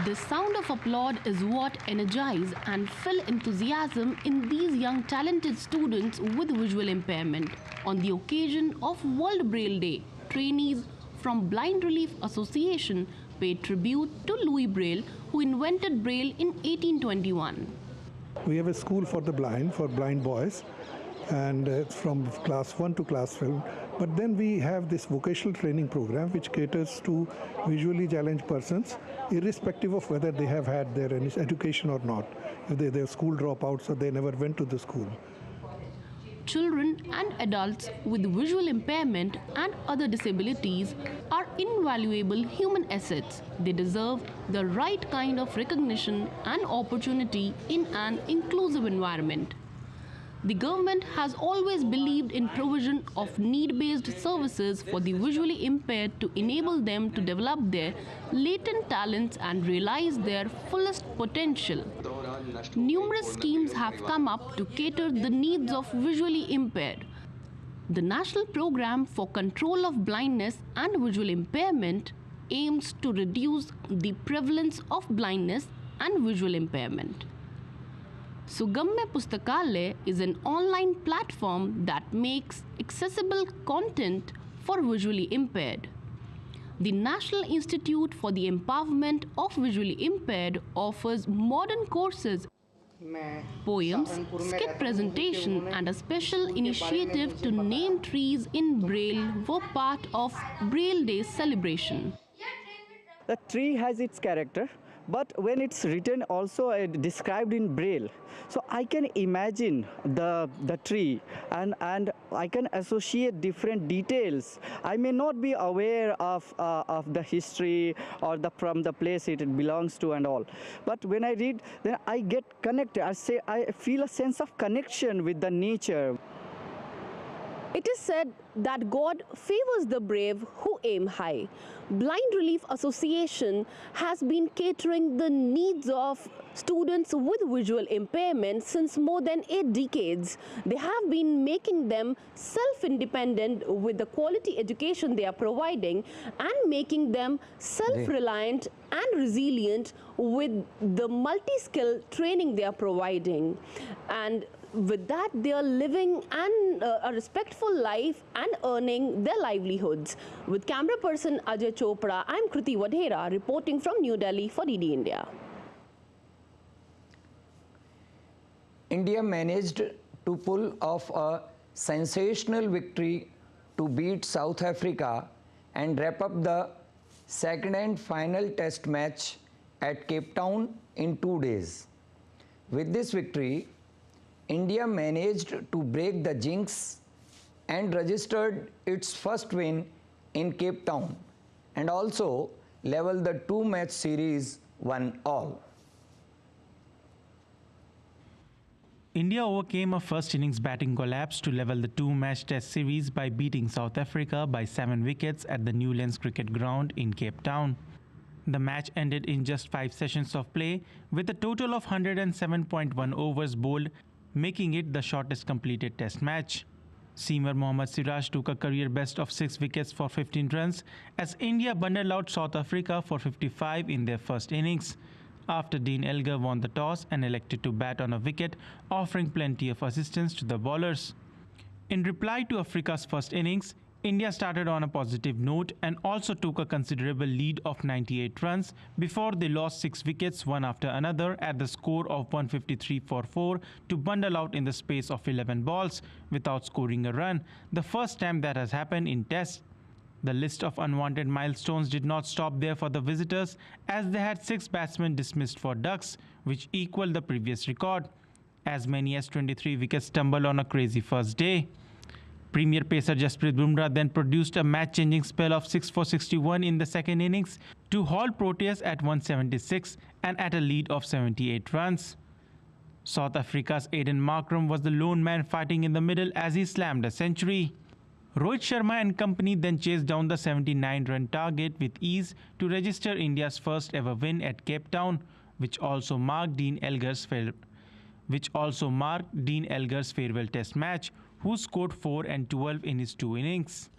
[SPEAKER 26] The sound of applaud is what energize and fill enthusiasm in these young talented students with visual impairment. On the occasion of World Braille Day, trainees from Blind Relief Association paid tribute to Louis Braille, who invented Braille in 1821.
[SPEAKER 27] We have a school for the blind, for blind boys, and it's from class 1 to class 12. But then we have this vocational training program which caters to visually challenged persons, irrespective of whether they have had their education or not. If they're school dropouts or they never went to the school.
[SPEAKER 26] Children and adults with visual impairment and other disabilities are invaluable human assets. They deserve the right kind of recognition and opportunity in an inclusive environment. The government has always believed in provision of need-based services for the visually impaired to enable them to develop their latent talents and realize their fullest potential. Numerous schemes have come up to cater the needs of visually impaired. The National Program for Control of Blindness and Visual Impairment aims to reduce the prevalence of blindness and visual impairment. Sugamya Pustakalaya is an online platform that makes accessible content for visually impaired. The National Institute for the Empowerment of Visually Impaired offers modern courses, poems, skit presentation, and a special initiative to name trees in Braille were part of Braille Day celebration.
[SPEAKER 5] The tree has its character, but when it's written also described in Braille, so I can imagine the tree and I can associate different details. I may not be aware of the history or from the place it belongs to and all, but when I read, then I get connected. I feel a sense of connection with the nature.
[SPEAKER 2] It is said that God favors the brave who aim high. Blind Relief Association has been catering the needs of students with visual impairment since more than 8 decades. They have been making them self-independent with the quality education they are providing and making them self-reliant and resilient with the multi-skill training they are providing. And with that, they are living a respectful life and earning their livelihoods. With camera person Ajay Chopra, I'm Kriti Vadhera reporting from New Delhi for DD India.
[SPEAKER 25] India managed to pull off a sensational victory to beat South Africa and wrap up the second and final test match at Cape Town in 2 days. With this victory, India managed to break the jinx and registered its first win in Cape Town and also level the 2-match series 1-all.
[SPEAKER 13] India overcame a first innings batting collapse to level the 2-match test series by beating South Africa by 7 wickets at the Newlands Cricket Ground in Cape Town. The match ended in just 5 sessions of play with a total of 107.1 overs bowled, making it the shortest completed test match. Seamer Mohammad Siraj took a career best of 6 wickets for 15 runs as India bundled out South Africa for 55 in their first innings. After Dean Elgar won the toss and elected to bat on a wicket, offering plenty of assistance to the bowlers. In reply to Africa's first innings, India started on a positive note and also took a considerable lead of 98 runs before they lost 6 wickets one after another at the score of 153 for 4 to bundle out in the space of 11 balls without scoring a run, the first time that has happened in Test. The list of unwanted milestones did not stop there for the visitors as they had 6 batsmen dismissed for ducks, which equaled the previous record. As many as 23 wickets tumbled on a crazy first day. Premier pacer Jasprit Bumrah then produced a match-changing spell of 6 for 61 in the second innings to halt Proteas at 176 and at a lead of 78 runs. South Africa's Aiden Markram was the lone man fighting in the middle as he slammed a century. Rohit Sharma and company then chased down the 79-run target with ease to register India's first ever win at Cape Town, which also marked Dean Elgar's farewell test match, who scored 4 and 12 in his 2 innings.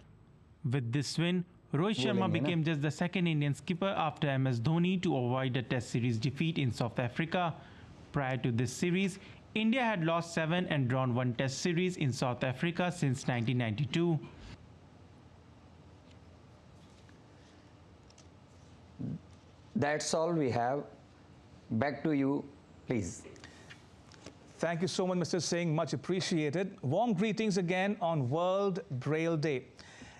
[SPEAKER 13] With this win, Rohit Sharma became just the second Indian skipper after MS Dhoni to avoid a test series defeat in South Africa. Prior to this series, India had lost 7 and drawn 1 test series in South Africa since 1992.
[SPEAKER 25] That's all we have. Back to you, please.
[SPEAKER 1] Thank you so much, Mr. Singh. Much appreciated. Warm greetings again on World Braille Day.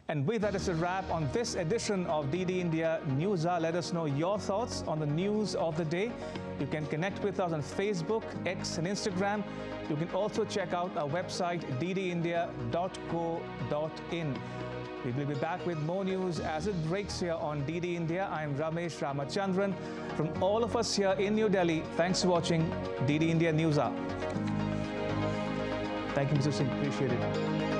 [SPEAKER 1] And with that, it's a wrap on this edition of DD India News Hour. Let us know your thoughts on the news of the day. You can connect with us on Facebook, X, and Instagram. You can also check out our website, ddindia.co.in. We will be back with more news as it breaks here on DD India. I'm Ramesh Ramachandran. From all of us here in New Delhi, thanks for watching DD India News Hour. Thank you, Mr. Singh. Appreciate it.